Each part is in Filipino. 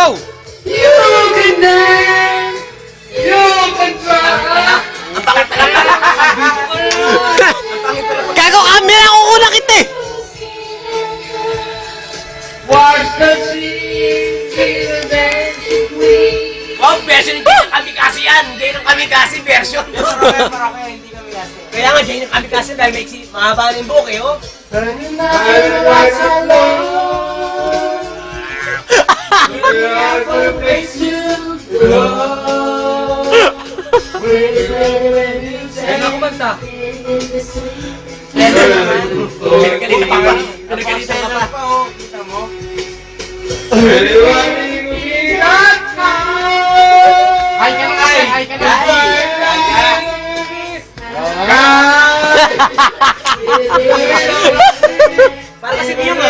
Go! You can dance, you can try. Gago, camera ko una kita eh! Watch the scene, see the dancing queen. Oh, version hindi ng kamikasi yan. Hindi ng kamikasi version. Kaya nga, Jay ng kamikasi dahil may mahaba ng buhok eh, oh. Turn your lights alone. We're out for a place to go. Ano ako banta? Pinagalitan ka pa. Pinagalitan ka pa. Hi ka na, hi ka na. Para kasi niyo ba?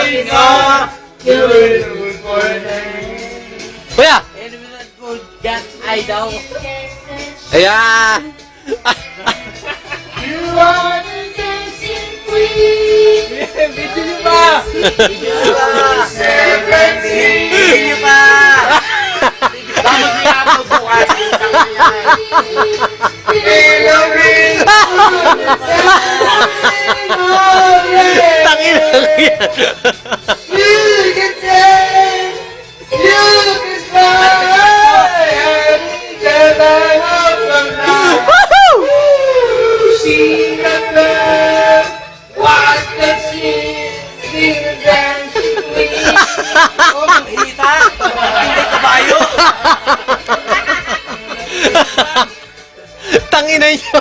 Kuya! Ay daw. Ayan! You are the dancing queen. Video niyo pa! Video niyo pa! Dapat niya ako bukas. Tangin lang yan! You can dance, you can fly, and never have a night. Woohoo! See the bird, watch the scene, sing the dancing queen. Oh, hinita! Hindi kabayo! Tangina nyo!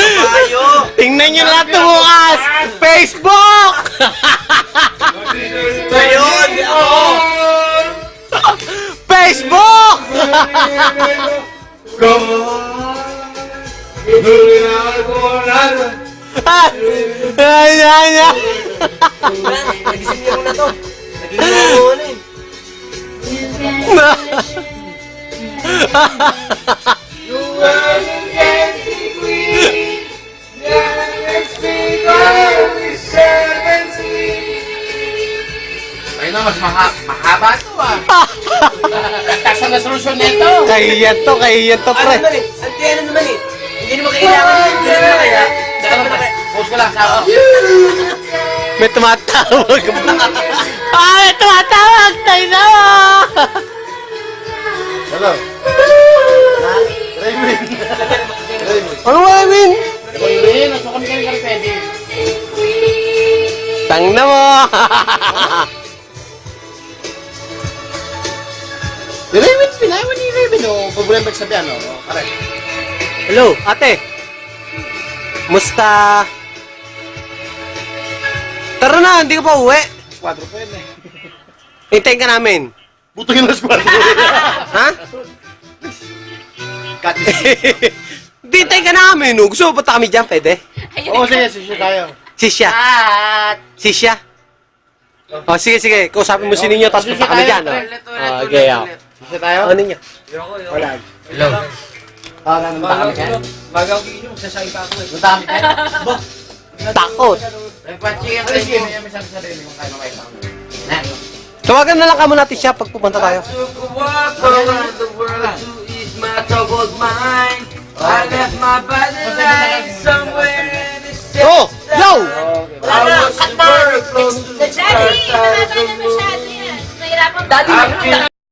Kabayo! Tingnan nyo lahat ng bukas! Facebook! Ngayon! Ako! Facebook! Ayan! Nagising niyo na to. Naging ako na eh. You were the dancing queen, let's make only 17. Ay na, mas mahaba ito ah. Tasa na solusyon nito. Kahiyan to, Ano pre. naman eh? Ano naman eh? Hindi naman kailangan. Hindi naman kailangan. Post ko lang sa ako. May tumatawag. May tumatawag! Tayo na! Hello. Raymond. Ano ba, Raymond? Raymond, nasa kami kami pwede. Tang na mo! Raymond, pinayawan ni Raymond o problema sabi ano? Correct. Hello, ate. Musta? Tara na, hindi ka pa uwi. Squadro po yun eh. Hintayin ka namin. Butugin na squadro. Ha? Cut Hintayin ka namin. Oh. Gusto mo punta kami dyan, pwede? Oo, sige, sige tayo. Sisya. Sisya. Oh, sige. Kausapin mo si Ninyo, tapos punta kami dyan. Oh, okay, oh. Sige tayo? Oh, Ninyo. Wala. Hello. Ah, naman kami kayo? Baga ako ginyo, magsasabi pa ako eh. Punta kami kayo? Takot. Nagpachikin ko rin yung may sabi-sarili kung kaya kayo sa akin. Tawagan na lang kamo natin siya pag pupunta tayo. Walk around the world to ease my troubled mind. I left my body lying somewhere in the city. Oh! Yo! I was very close to the Daddy, mahaba na masyado yan. Nahirapan ba? I feel